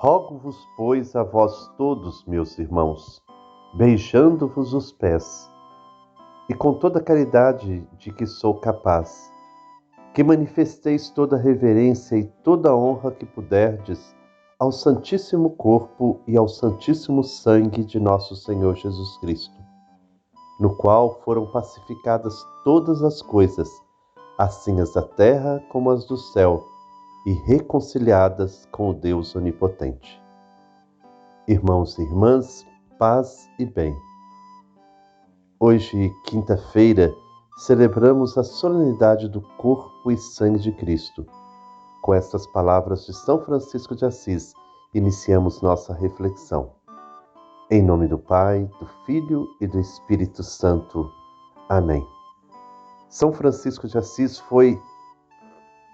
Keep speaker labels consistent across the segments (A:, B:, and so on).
A: Rogo-vos, pois, a vós todos, meus irmãos, beijando-vos os pés, e com toda a caridade de que sou capaz, que manifesteis toda a reverência e toda a honra que puderdes ao Santíssimo Corpo e ao Santíssimo Sangue de nosso Senhor Jesus Cristo, no qual foram pacificadas todas as coisas, assim as da terra como as do céu, e reconciliadas com o Deus Onipotente. Irmãos e irmãs, paz e bem. Hoje, quinta-feira, celebramos a solenidade do corpo e sangue de Cristo. Com estas palavras de São Francisco de Assis, iniciamos nossa reflexão. Em nome do Pai, do Filho e do Espírito Santo. Amém. São Francisco de Assis foi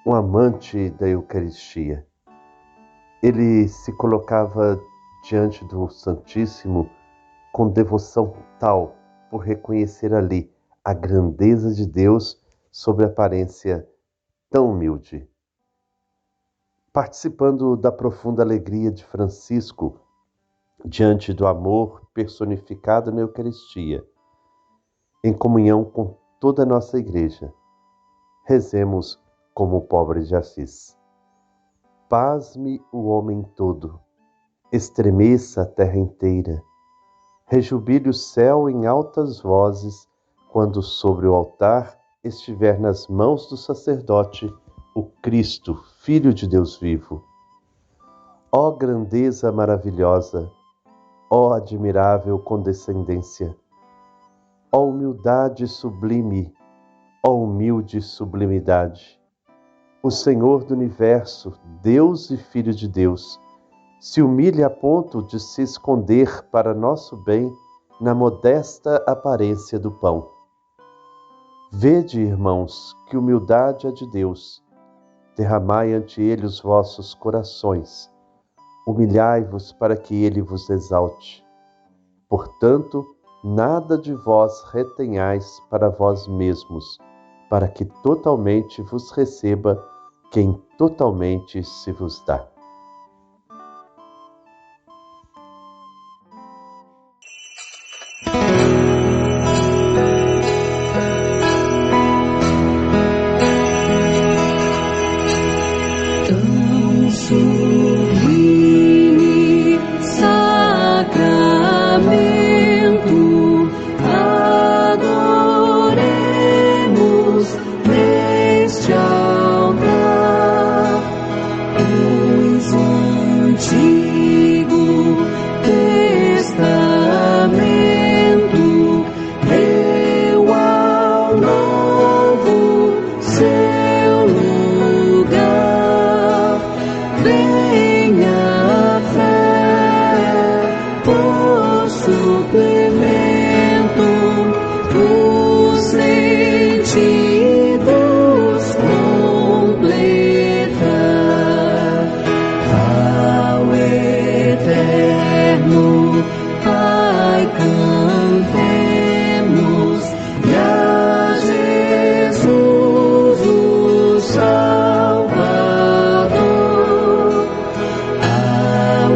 A: um amante da Eucaristia. Ele se colocava diante do Santíssimo com devoção tal por reconhecer ali a grandeza de Deus sob a aparência tão humilde. Participando da profunda alegria de Francisco diante do amor personificado na Eucaristia, em comunhão com toda a nossa Igreja, rezemos como o pobre de Assis. Pasme o homem todo, estremeça a terra inteira, rejubile o céu em altas vozes, quando sobre o altar estiver nas mãos do sacerdote o Cristo, Filho de Deus vivo. Ó grandeza maravilhosa, ó admirável condescendência, ó humildade sublime, ó humilde sublimidade. O Senhor do Universo, Deus e Filho de Deus, se humilha a ponto de se esconder para nosso bem na modesta aparência do pão. Vede, irmãos, que humildade é de Deus. Derramai ante Ele os vossos corações. Humilhai-vos para que Ele vos exalte. Portanto, nada de vós retenhais para vós mesmos, para que totalmente vos receba quem totalmente se vos dá.
B: Sublime sacramento, adoremos neste altar, pois o Antigo Testamento deu ao Novo seu lugar. Venha a fé, por suplemento dos sentidos completar. Ao eterno Pai cantemos, e a Jesus o Salvador. Ao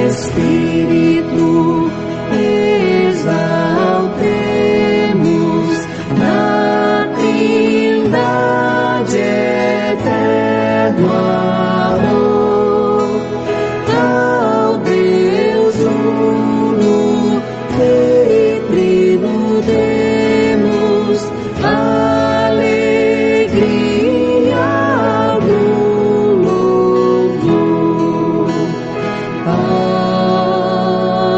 B: Espírito exaltemos na Trindade eterno amor. Ao Deus uno e trino demos alegria do louvor.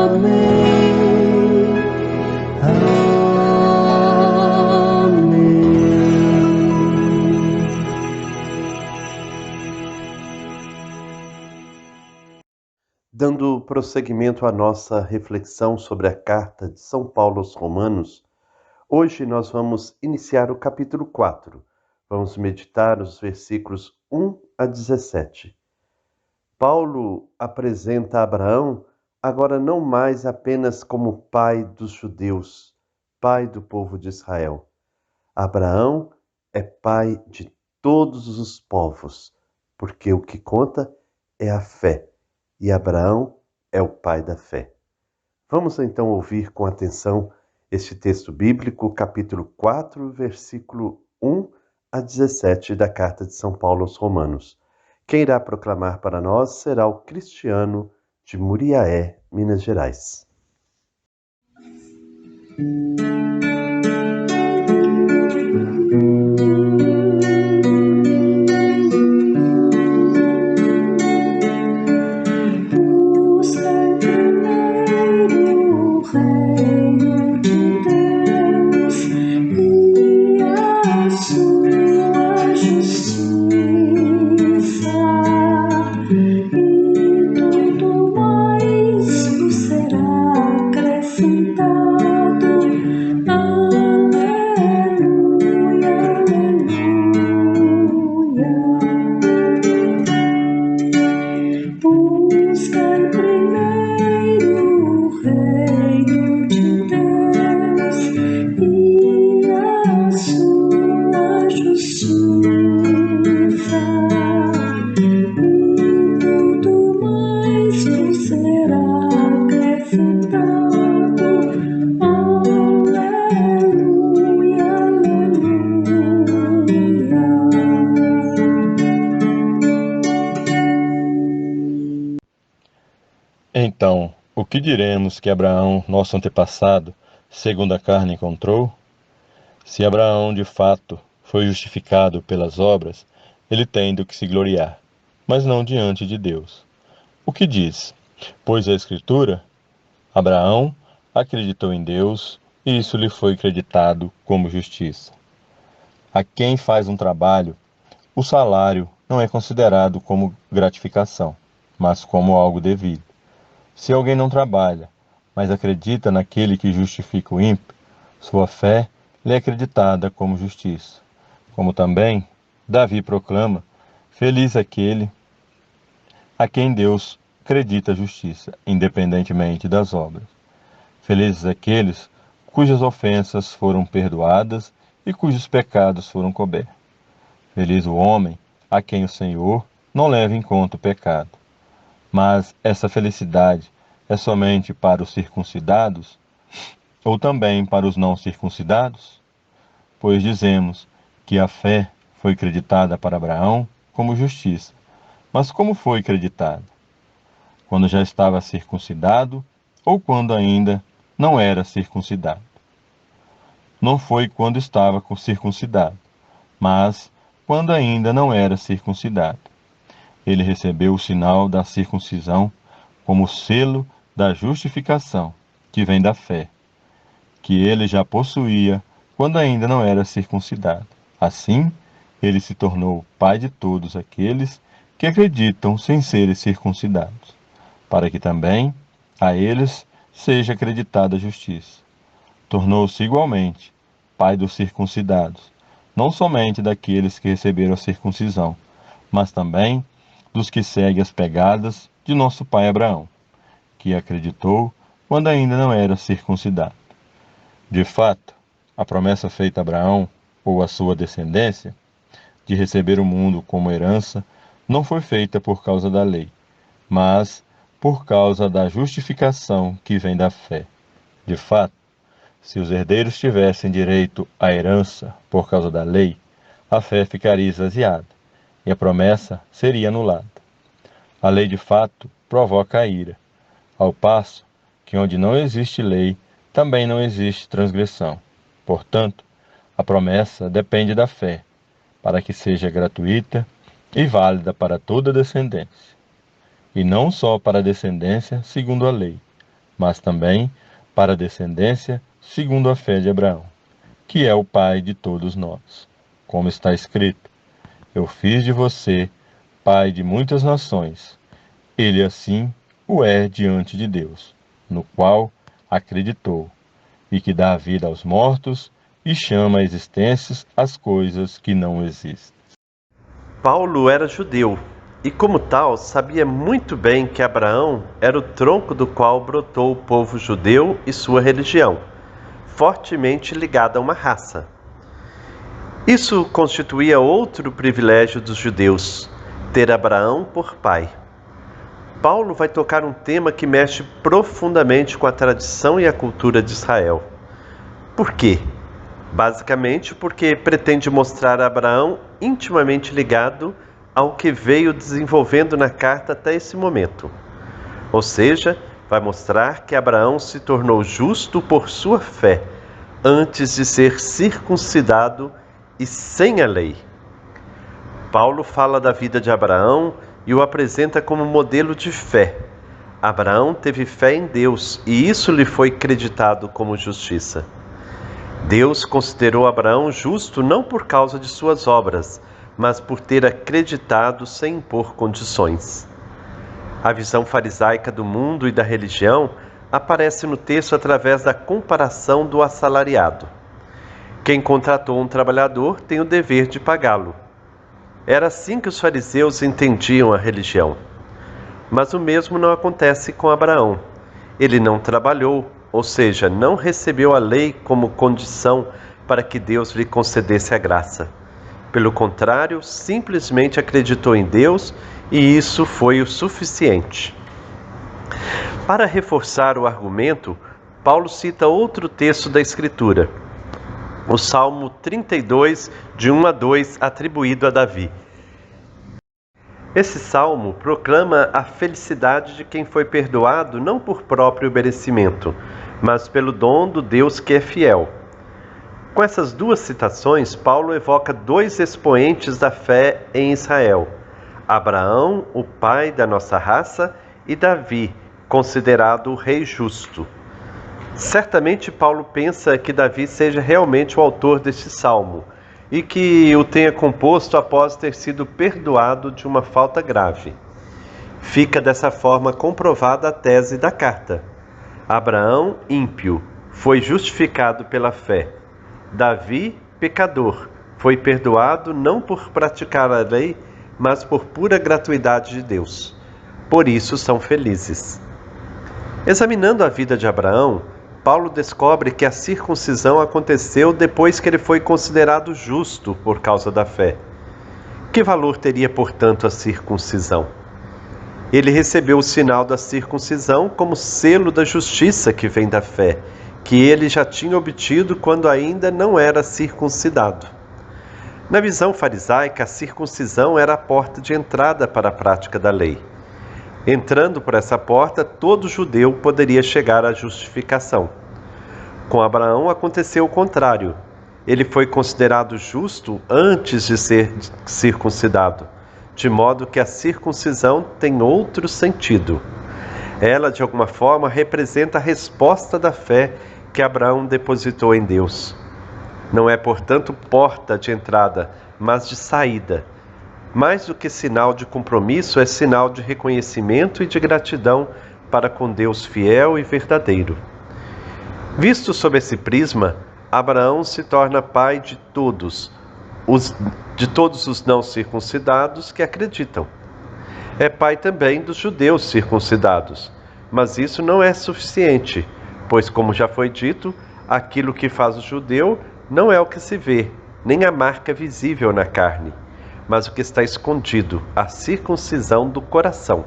B: Amém. Amém.
A: Dando prosseguimento à nossa reflexão sobre a carta de São Paulo aos Romanos, hoje nós vamos iniciar o capítulo 4. Vamos meditar os versículos 1 a 17. Paulo apresenta Abraão agora não mais apenas como pai dos judeus, pai do povo de Israel. Abraão é pai de todos os povos, porque o que conta é a fé, e Abraão é o pai da fé. Vamos então ouvir com atenção este texto bíblico, capítulo 4, versículo 1 a 17 da carta de São Paulo aos Romanos. Quem irá proclamar para nós será o Cristiano de Muriaé, Minas Gerais.
C: Então, o que diremos que Abraão, nosso antepassado, segundo a carne, encontrou? Se Abraão, de fato, foi justificado pelas obras, ele tem do que se gloriar, mas não diante de Deus. O que diz? Pois a Escritura, Abraão acreditou em Deus e isso lhe foi creditado como justiça. A quem faz um trabalho, o salário não é considerado como gratificação, mas como algo devido. Se alguém não trabalha, mas acredita naquele que justifica o ímpio, sua fé lhe é acreditada como justiça. Como também Davi proclama, feliz aquele a quem Deus acredita a justiça, independentemente das obras. Felizes aqueles cujas ofensas foram perdoadas e cujos pecados foram cobertos. Feliz o homem a quem o Senhor não leva em conta o pecado. Mas essa felicidade é somente para os circuncidados ou também para os não circuncidados? Pois dizemos que a fé foi creditada para Abraão como justiça. Mas como foi creditada? Quando já estava circuncidado ou quando ainda não era circuncidado? Não foi quando estava circuncidado, mas quando ainda não era circuncidado. Ele recebeu o sinal da circuncisão como selo da justificação, que vem da fé, que ele já possuía quando ainda não era circuncidado. Assim, ele se tornou pai de todos aqueles que acreditam sem serem circuncidados, para que também a eles seja acreditada a justiça. Tornou-se igualmente pai dos circuncidados, não somente daqueles que receberam a circuncisão, mas também dos que seguem as pegadas de nosso pai Abraão, que acreditou quando ainda não era circuncidado. De fato, a promessa feita a Abraão, ou a sua descendência, de receber o mundo como herança, não foi feita por causa da lei, mas por causa da justificação que vem da fé. De fato, se os herdeiros tivessem direito à herança por causa da lei, a fé ficaria esvaziada e a promessa seria anulada. A lei, de fato, provoca a ira, ao passo que onde não existe lei, também não existe transgressão. Portanto, a promessa depende da fé, para que seja gratuita e válida para toda a descendência. E não só para a descendência segundo a lei, mas também para a descendência segundo a fé de Abraão, que é o pai de todos nós. Como está escrito, eu fiz de você pai de muitas nações. Ele assim o é diante de Deus, no qual acreditou, e que dá vida aos mortos e chama a existências as coisas que não existem.
A: Paulo era judeu e, como tal, sabia muito bem que Abraão era o tronco do qual brotou o povo judeu e sua religião, fortemente ligada a uma raça. Isso constituía outro privilégio dos judeus, ter Abraão por pai. Paulo vai tocar um tema que mexe profundamente com a tradição e a cultura de Israel. Por quê? Basicamente porque pretende mostrar Abraão intimamente ligado ao que veio desenvolvendo na carta até esse momento. Ou seja, vai mostrar que Abraão se tornou justo por sua fé, antes de ser circuncidado e sem a lei. Paulo fala da vida de Abraão e o apresenta como modelo de fé. Abraão teve fé em Deus e isso lhe foi creditado como justiça. Deus considerou Abraão justo não por causa de suas obras, mas por ter acreditado sem impor condições. A visão farisaica do mundo e da religião aparece no texto através da comparação do assalariado. Quem contratou um trabalhador tem o dever de pagá-lo. Era assim que os fariseus entendiam a religião. Mas o mesmo não acontece com Abraão. Ele não trabalhou, ou seja, não recebeu a lei como condição para que Deus lhe concedesse a graça. Pelo contrário, simplesmente acreditou em Deus e isso foi o suficiente. Para reforçar o argumento, Paulo cita outro texto da Escritura, o Salmo 32, de 1 a 2, atribuído a Davi. Esse salmo proclama a felicidade de quem foi perdoado não por próprio merecimento, mas pelo dom do Deus que é fiel. Com essas duas citações, Paulo evoca dois expoentes da fé em Israel: Abraão, o pai da nossa raça, e Davi, considerado o rei justo. Certamente Paulo pensa que Davi seja realmente o autor deste salmo e que o tenha composto após ter sido perdoado de uma falta grave. Fica dessa forma comprovada a tese da carta. Abraão, ímpio, foi justificado pela fé. Davi, pecador, foi perdoado não por praticar a lei, mas por pura gratuidade de Deus. Por isso são felizes. Examinando a vida de Abraão, Paulo descobre que a circuncisão aconteceu depois que ele foi considerado justo por causa da fé. Que valor teria, portanto, a circuncisão? Ele recebeu o sinal da circuncisão como selo da justiça que vem da fé, que ele já tinha obtido quando ainda não era circuncidado. Na visão farisaica, a circuncisão era a porta de entrada para a prática da lei. Entrando por essa porta, todo judeu poderia chegar à justificação. Com Abraão aconteceu o contrário. Ele foi considerado justo antes de ser circuncidado, de modo que a circuncisão tem outro sentido. Ela, de alguma forma, representa a resposta da fé que Abraão depositou em Deus. Não é, portanto, porta de entrada, mas de saída. Mais do que sinal de compromisso, é sinal de reconhecimento e de gratidão para com Deus fiel e verdadeiro. Visto sob esse prisma, Abraão se torna pai de todos os não circuncidados que acreditam. É pai também dos judeus circuncidados, mas isso não é suficiente, pois, como já foi dito, aquilo que faz o judeu não é o que se vê, nem a marca visível na carne, mas o que está escondido, a circuncisão do coração.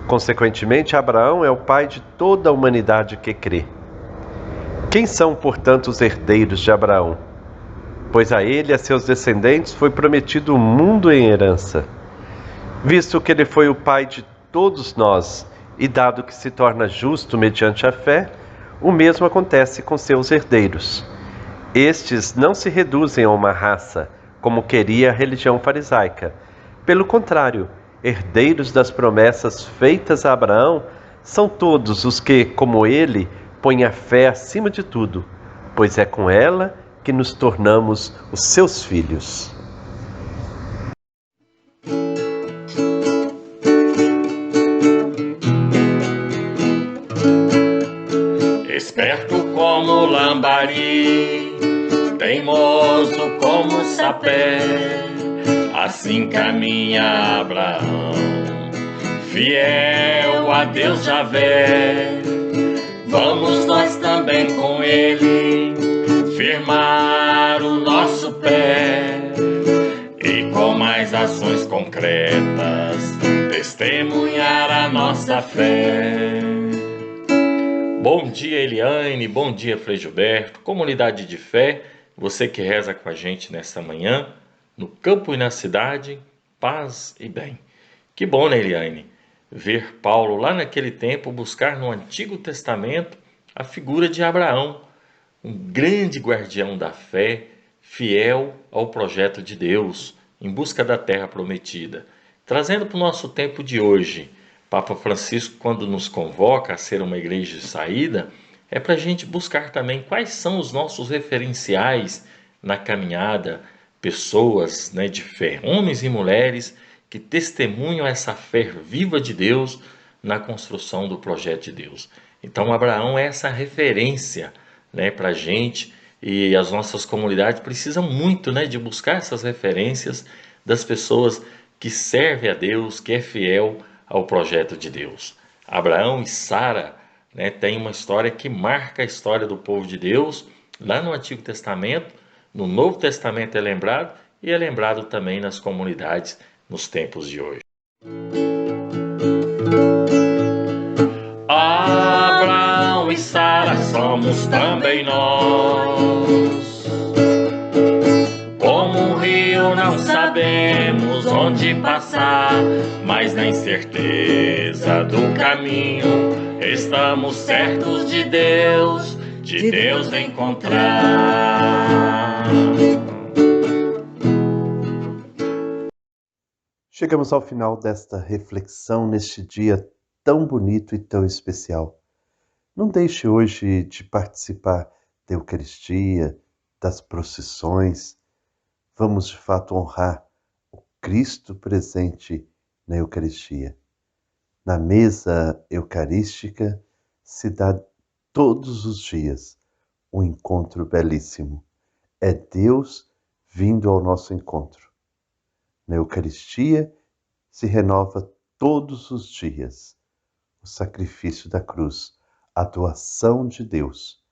A: Consequentemente, Abraão é o pai de toda a humanidade que crê. Quem são, portanto, os herdeiros de Abraão? Pois a ele e a seus descendentes foi prometido o mundo em herança. Visto que ele foi o pai de todos nós, e dado que se torna justo mediante a fé, o mesmo acontece com seus herdeiros. Estes não se reduzem a uma raça, como queria a religião farisaica. Pelo contrário, herdeiros das promessas feitas a Abraão são todos os que, como ele, põem a fé acima de tudo, pois é com ela que nos tornamos os seus filhos.
D: Esperto como lambari, teimoso como sapé, assim caminha Abraão, fiel a Deus Javé. Vamos nós também com ele firmar o nosso pé e com mais ações concretas testemunhar a nossa fé. Bom dia, Eliane, bom dia, Frei Gilberto, comunidade de fé, você que reza com a gente nesta manhã, no campo e na cidade, paz e bem. Que bom, né, Eliane, ver Paulo lá naquele tempo buscar no Antigo Testamento a figura de Abraão, um grande guardião da fé, fiel ao projeto de Deus, em busca da terra prometida. Trazendo para o nosso tempo de hoje, Papa Francisco, quando nos convoca a ser uma igreja de saída, é para a gente buscar também quais são os nossos referenciais na caminhada, pessoas, né, de fé, homens e mulheres que testemunham essa fé viva de Deus na construção do projeto de Deus. Então, Abraão é essa referência, né, para a gente, e as nossas comunidades precisam muito, né, de buscar essas referências das pessoas que servem a Deus, que é fiel ao projeto de Deus. Abraão e Sara, né, tem uma história que marca a história do povo de Deus lá no Antigo Testamento, no Novo Testamento é lembrado e é lembrado também nas comunidades nos tempos de hoje. Abraão e Sara somos também nós. Como um rio não sabemos onde passar, mas na incerteza do caminho estamos certos de Deus encontrar.
A: Chegamos ao final desta reflexão neste dia tão bonito e tão especial. Não deixe hoje de participar da Eucaristia, das procissões. Vamos de fato honrar o Cristo presente na Eucaristia. Na mesa eucarística se dá todos os dias um encontro belíssimo. É Deus vindo ao nosso encontro. Na Eucaristia se renova todos os dias o sacrifício da cruz, a doação de Deus,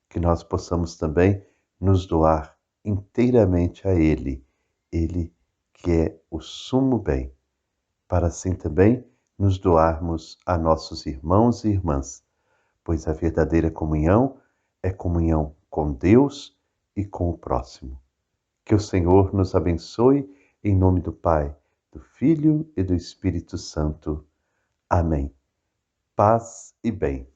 A: que nós possamos também nos doar inteiramente a Ele, Ele que é o sumo bem, para assim também nos doarmos a nossos irmãos e irmãs, pois a verdadeira comunhão é comunhão com Deus e com o próximo. Que o Senhor nos abençoe, em nome do Pai, do Filho e do Espírito Santo. Amém. Paz e bem.